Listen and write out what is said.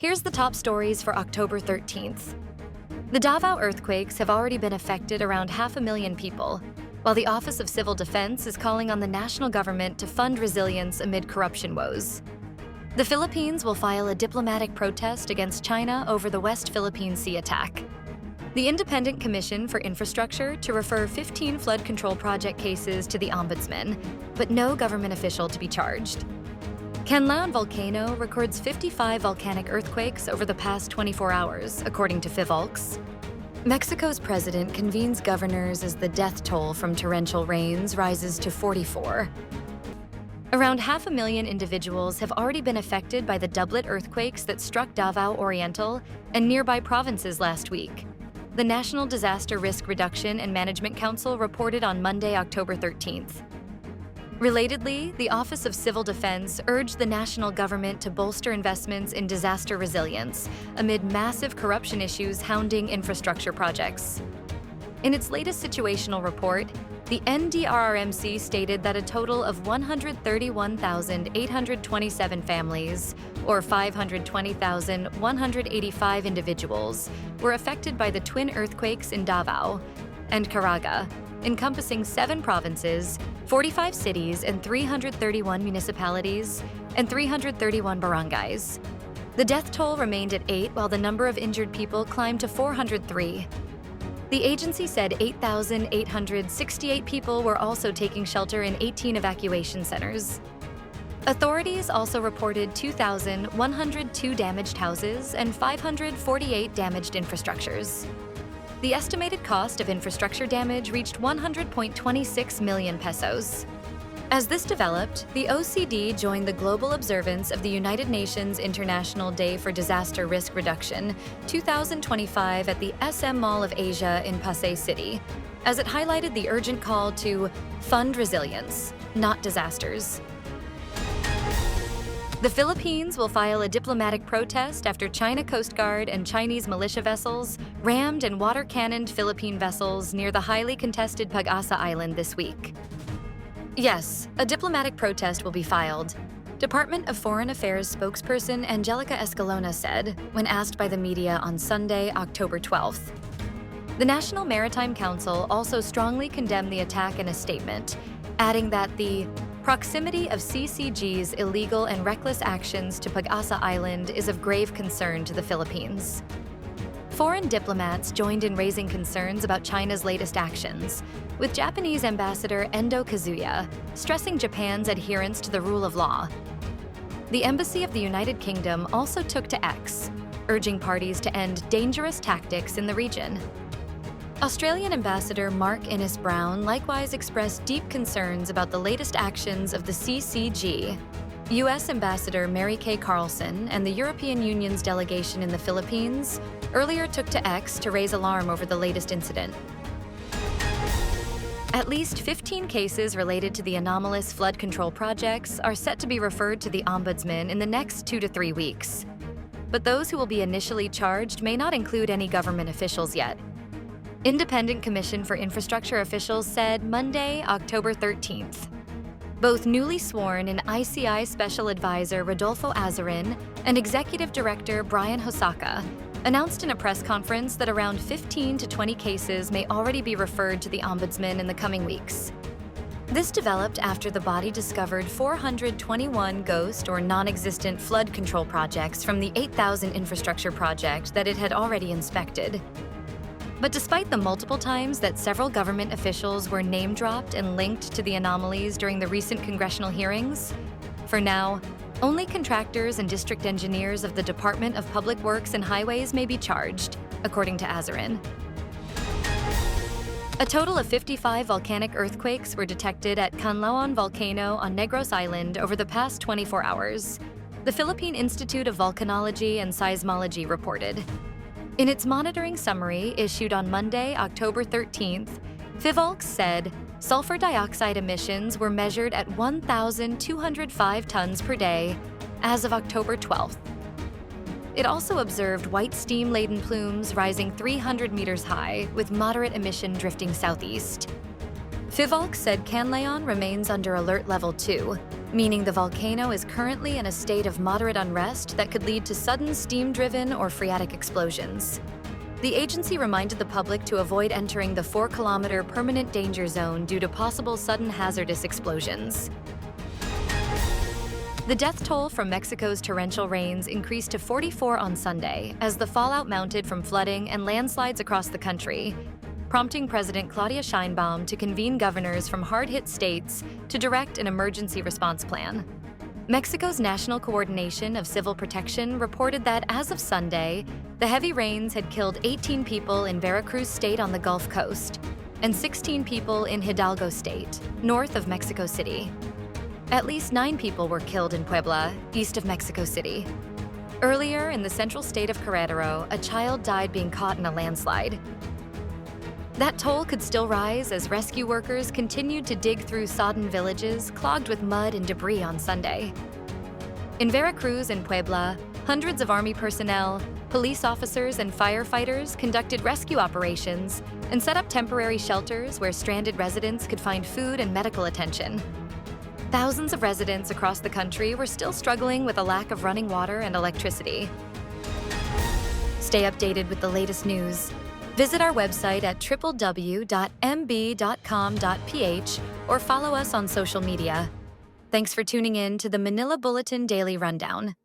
Here's the top stories for October 13th. The Davao earthquakes have already been affected around 500,000 people, while the Office of Civil Defense is calling on the national government to fund resilience amid corruption woes. The Philippines will file a diplomatic protest against China over the West Philippine Sea attack. The Independent Commission for Infrastructure to refer 15 flood control project cases to the Ombudsman, but no government official to be charged. Kanlaon Volcano records 55 volcanic earthquakes over the past 24 hours, according to Phivolcs. Mexico's president convenes governors as the death toll from torrential rains rises to 44. Around 500,000 individuals have already been affected by the doublet earthquakes that struck Davao Oriental and nearby provinces last week. The National Disaster Risk Reduction and Management Council reported on Monday, October 13th. Relatedly, the Office of Civil Defense urged the national government to bolster investments in disaster resilience amid massive corruption issues hounding infrastructure projects. In its latest situational report, the NDRRMC stated that a total of 131,827 families, or 520,185 individuals, were affected by the twin earthquakes in Davao and Caraga, encompassing 7 provinces, 45 cities, and 331 municipalities, and 331 barangays. The death toll remained at 8, while the number of injured people climbed to 403. The agency said 8,868 people were also taking shelter in 18 evacuation centers. Authorities also reported 2,102 damaged houses and 548 damaged infrastructures. The estimated cost of infrastructure damage reached 100.26 million pesos. As this developed, the OCD joined the global observance of the United Nations International Day for Disaster Risk Reduction 2025 at the SM Mall of Asia in Pasay City, as it highlighted the urgent call to fund resilience, not disasters. The Philippines will file a diplomatic protest after China Coast Guard and Chinese militia vessels rammed and water-cannoned Philippine vessels near the highly contested Pag-asa Island this week. Yes, a diplomatic protest will be filed, Department of Foreign Affairs spokesperson Angelica Escalona said when asked by the media on Sunday, October 12th. The National Maritime Council also strongly condemned the attack in a statement, adding that the proximity of CCG's illegal and reckless actions to Pag-asa Island is of grave concern to the Philippines. Foreign diplomats joined in raising concerns about China's latest actions, with Japanese Ambassador Endo Kazuya stressing Japan's adherence to the rule of law. The Embassy of the United Kingdom also took to X, urging parties to end dangerous tactics in the region. Australian Ambassador Mark Innes-Brown likewise expressed deep concerns about the latest actions of the CCG. U.S. Ambassador Mary Kay Carlson and the European Union's delegation in the Philippines earlier took to X to raise alarm over the latest incident. At least 15 cases related to the anomalous flood control projects are set to be referred to the Ombudsman in the next 2 to 3 weeks. But those who will be initially charged may not include any government officials yet. Independent Commission for Infrastructure officials said Monday, October 13th. Both newly sworn and ICI Special Advisor Rodolfo Azarin and Executive Director Brian Hosaka announced in a press conference that around 15 to 20 cases may already be referred to the Ombudsman in the coming weeks. This developed after the body discovered 421 ghost or non-existent flood control projects from the 8,000 infrastructure project that it had already inspected. But despite the multiple times that several government officials were name-dropped and linked to the anomalies during the recent congressional hearings, for now, only contractors and district engineers of the Department of Public Works and Highways may be charged, according to Azarin. A total of 55 volcanic earthquakes were detected at Kanlaon Volcano on Negros Island over the past 24 hours, the Philippine Institute of Volcanology and Seismology reported. In its monitoring summary issued on Monday, October 13th, Phivolcs said sulfur dioxide emissions were measured at 1,205 tons per day as of October 12th. It also observed white steam-laden plumes rising 300 meters high with moderate emission drifting southeast. Phivolcs said Kanlaon remains under Alert Level 2, meaning the volcano is currently in a state of moderate unrest that could lead to sudden steam-driven or phreatic explosions. The agency reminded the public to avoid entering the 4-kilometer permanent danger zone due to possible sudden hazardous explosions. The death toll from Mexico's torrential rains increased to 44 on Sunday as the fallout mounted from flooding and landslides across the country, prompting President Claudia Sheinbaum to convene governors from hard-hit states to direct an emergency response plan. Mexico's National Coordination of Civil Protection reported that as of Sunday, the heavy rains had killed 18 people in Veracruz State on the Gulf Coast and 16 people in Hidalgo State, north of Mexico City. At least 9 people were killed in Puebla, east of Mexico City. Earlier, in the central state of Querétaro, a child died being caught in a landslide. That toll could still rise as rescue workers continued to dig through sodden villages clogged with mud and debris on Sunday. In Veracruz and Puebla, hundreds of Army personnel, police officers, and firefighters conducted rescue operations and set up temporary shelters where stranded residents could find food and medical attention. Thousands of residents across the country were still struggling with a lack of running water and electricity. Stay updated with the latest news. Visit our website at www.mb.com.ph or follow us on social media. Thanks for tuning in to the Manila Bulletin Daily Rundown.